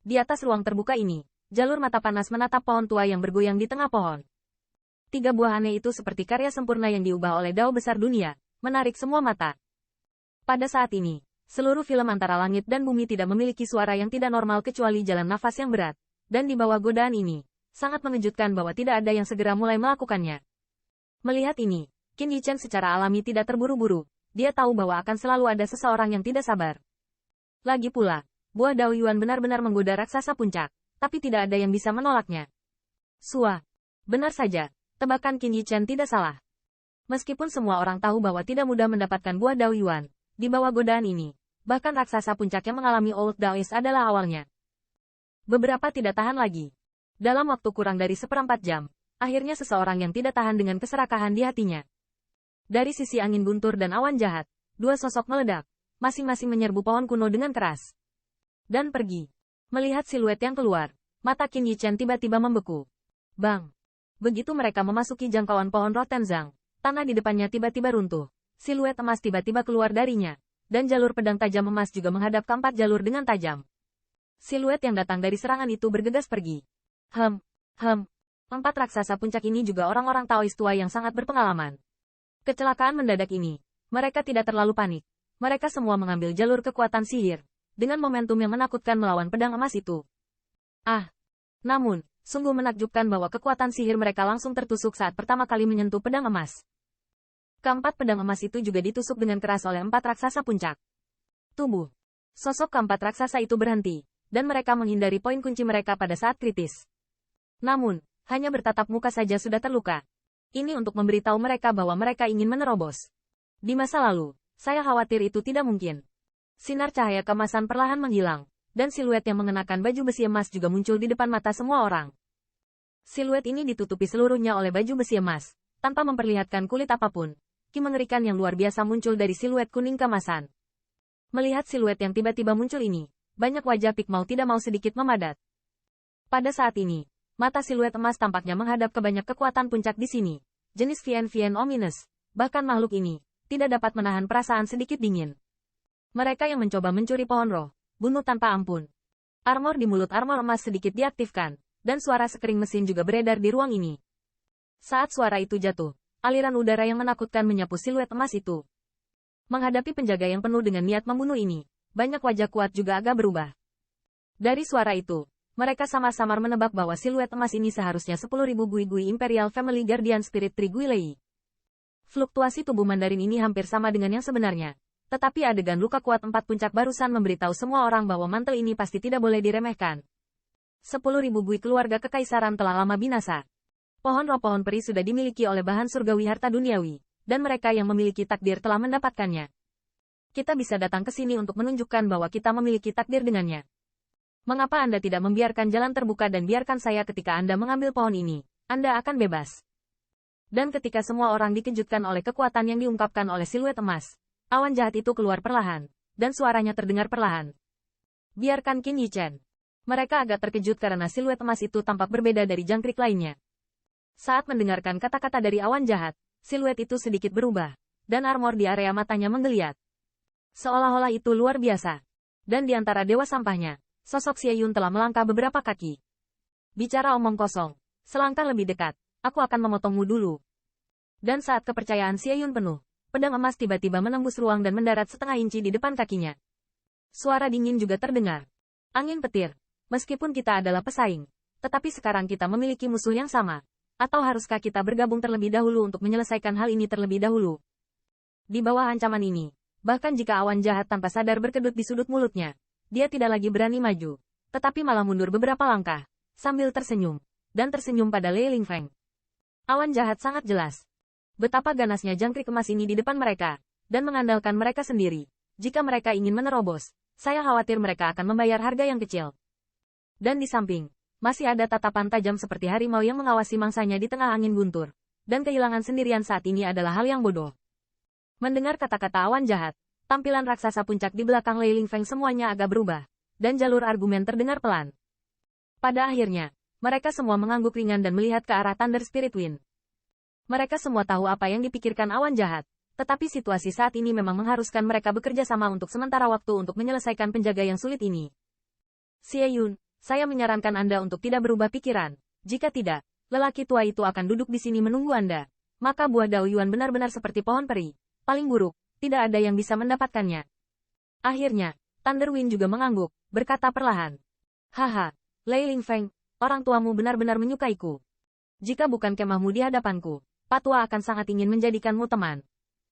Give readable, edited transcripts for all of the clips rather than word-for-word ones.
Di atas ruang terbuka ini, jalur mata panas menatap pohon tua yang bergoyang di tengah pohon. 3 buah aneh itu seperti karya sempurna yang diubah oleh dao besar dunia, menarik semua mata. Pada saat ini, seluruh film antara langit dan bumi tidak memiliki suara yang tidak normal kecuali jalan nafas yang berat, dan di bawah godaan ini, sangat mengejutkan bahwa tidak ada yang segera mulai melakukannya. Melihat ini, Qin Yichen secara alami tidak terburu-buru, dia tahu bahwa akan selalu ada seseorang yang tidak sabar. Lagi pula, buah Dao Yuan benar-benar menggoda raksasa puncak, tapi tidak ada yang bisa menolaknya. Benar saja, tebakan Qin Yichen tidak salah. Meskipun semua orang tahu bahwa tidak mudah mendapatkan buah Dao Yuan, di bawah godaan ini, bahkan raksasa puncak yang mengalami Old Daoist adalah awalnya. Beberapa tidak tahan lagi. Dalam waktu kurang dari 1/4 jam, akhirnya seseorang yang tidak tahan dengan keserakahan di hatinya. Dari sisi angin guntur dan awan jahat, 2 sosok meledak, masing-masing menyerbu pohon kuno dengan keras. Dan pergi. Melihat siluet yang keluar, mata Qin Yichen tiba-tiba membeku. Bang! Begitu mereka memasuki jangkauan pohon Rotenzang, tanah di depannya tiba-tiba runtuh. Siluet emas tiba-tiba keluar darinya, dan jalur pedang tajam emas juga menghadap ke 4 jalur dengan tajam. Siluet yang datang dari serangan itu bergegas pergi. 4 raksasa puncak ini juga orang-orang Taoist tua yang sangat berpengalaman. Kecelakaan mendadak ini, mereka tidak terlalu panik. Mereka semua mengambil jalur kekuatan sihir, dengan momentum yang menakutkan melawan pedang emas itu. Namun, sungguh menakjubkan bahwa kekuatan sihir mereka langsung tertusuk saat pertama kali menyentuh pedang emas. Keempat pedang emas itu juga ditusuk dengan keras oleh 4 raksasa puncak. Tubuh. Sosok keempat raksasa itu berhenti, dan mereka menghindari poin kunci mereka pada saat kritis. Namun, hanya bertatap muka saja sudah terluka. Ini untuk memberitahu mereka bahwa mereka ingin menerobos. Di masa lalu, saya khawatir itu tidak mungkin. Sinar cahaya keemasan perlahan menghilang, dan siluet yang mengenakan baju besi emas juga muncul di depan mata semua orang. Siluet ini ditutupi seluruhnya oleh baju besi emas, tanpa memperlihatkan kulit apapun. Ki mengerikan yang luar biasa muncul dari siluet kuning keemasan. Melihat siluet yang tiba-tiba muncul ini, banyak wajah Pik mau tidak mau sedikit memadat. Pada saat ini, mata siluet emas tampaknya menghadap ke banyak kekuatan puncak di sini. Jenis Vien ominous, bahkan makhluk ini, tidak dapat menahan perasaan sedikit dingin. Mereka yang mencoba mencuri pohon roh, bunuh tanpa ampun. Armor di mulut armor emas sedikit diaktifkan, dan suara sekering mesin juga beredar di ruang ini. Saat suara itu jatuh, aliran udara yang menakutkan menyapu siluet emas itu. Menghadapi penjaga yang penuh dengan niat membunuh ini, banyak wajah kuat juga agak berubah. Dari suara itu, mereka samar-samar menebak bahwa siluet emas ini seharusnya 10.000 Gui-Gui Imperial Family Guardian Spirit Tree Guilei. Fluktuasi tubuh Mandarin ini hampir sama dengan yang sebenarnya. Tetapi adegan luka kuat 4 puncak barusan memberitahu semua orang bahwa mantel ini pasti tidak boleh diremehkan. 10.000 Gui keluarga kekaisaran telah lama binasa. Pohon roh pohon peri sudah dimiliki oleh bahan surgawi harta duniawi, dan mereka yang memiliki takdir telah mendapatkannya. Kita bisa datang ke sini untuk menunjukkan bahwa kita memiliki takdir dengannya. Mengapa Anda tidak membiarkan jalan terbuka dan biarkan saya ketika Anda mengambil pohon ini? Anda akan bebas. Dan ketika semua orang dikejutkan oleh kekuatan yang diungkapkan oleh siluet emas, awan jahat itu keluar perlahan, dan suaranya terdengar perlahan. Biarkan Qin Yichen. Mereka agak terkejut karena siluet emas itu tampak berbeda dari jangkrik lainnya. Saat mendengarkan kata-kata dari awan jahat, siluet itu sedikit berubah, dan armor di area matanya menggeliat. Seolah-olah itu luar biasa. Dan di antara dewa sampahnya, sosok Xie Yun telah melangkah beberapa kaki. Bicara omong kosong, selangkah lebih dekat, aku akan memotongmu dulu. Dan saat kepercayaan Xie Yun penuh, pedang emas tiba-tiba menembus ruang dan mendarat setengah inci di depan kakinya. Suara dingin juga terdengar. Angin petir. Meskipun kita adalah pesaing, tetapi sekarang kita memiliki musuh yang sama. Atau haruskah kita bergabung terlebih dahulu untuk menyelesaikan hal ini terlebih dahulu? Di bawah ancaman ini, bahkan jika awan jahat tanpa sadar berkedut di sudut mulutnya, dia tidak lagi berani maju, tetapi malah mundur beberapa langkah, sambil tersenyum, dan tersenyum pada Lei Lingfeng. Awan jahat sangat jelas. Betapa ganasnya jangkrik emas ini di depan mereka, dan mengandalkan mereka sendiri. Jika mereka ingin menerobos, saya khawatir mereka akan membayar harga yang kecil. Dan di samping, masih ada tatapan tajam seperti harimau yang mengawasi mangsanya di tengah angin guntur. Dan kehilangan sendirian saat ini adalah hal yang bodoh. Mendengar kata-kata awan jahat, tampilan raksasa puncak di belakang Lei Lingfeng semuanya agak berubah, dan jalur argumen terdengar pelan. Pada akhirnya, mereka semua mengangguk ringan dan melihat ke arah Thunder Spirit Wind. Mereka semua tahu apa yang dipikirkan awan jahat, tetapi situasi saat ini memang mengharuskan mereka bekerja sama untuk sementara waktu untuk menyelesaikan penjaga yang sulit ini. Xie Yun, saya menyarankan Anda untuk tidak berubah pikiran. Jika tidak, lelaki tua itu akan duduk di sini menunggu Anda. Maka buah Dao Yuan benar-benar seperti pohon peri. Paling buruk, tidak ada yang bisa mendapatkannya. Akhirnya, Thunder Wind juga mengangguk, berkata perlahan. Haha, Lei Lingfeng, orang tuamu benar-benar menyukaiku. Jika bukan kemahmu di hadapanku, Patua akan sangat ingin menjadikanmu teman.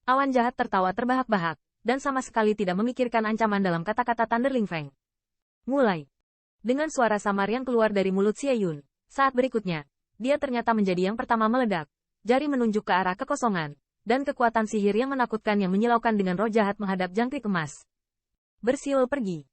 Awan jahat tertawa terbahak-bahak, dan sama sekali tidak memikirkan ancaman dalam kata-kata Thunder Lingfeng. Mulai. Dengan suara samar yang keluar dari mulut Xie Yun, saat berikutnya, dia ternyata menjadi yang pertama meledak. Jari menunjuk ke arah kekosongan, dan kekuatan sihir yang menakutkan yang menyilaukan dengan roh jahat menghadap jangkrik emas. Bersiul pergi.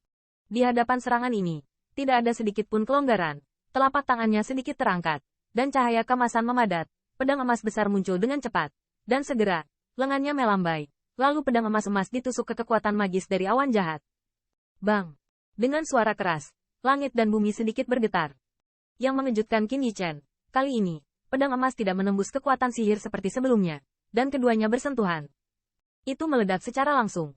Di hadapan serangan ini, tidak ada sedikit pun kelonggaran. Telapak tangannya sedikit terangkat, dan cahaya kemasan memadat. Pedang emas besar muncul dengan cepat, dan segera, lengannya melambai. Lalu pedang emas-emas ditusuk ke kekuatan magis dari awan jahat. Bang! Dengan suara keras, langit dan bumi sedikit bergetar. Yang mengejutkan Qin Yichen, kali ini, pedang emas tidak menembus kekuatan sihir seperti sebelumnya, dan keduanya bersentuhan. Itu meledak secara langsung.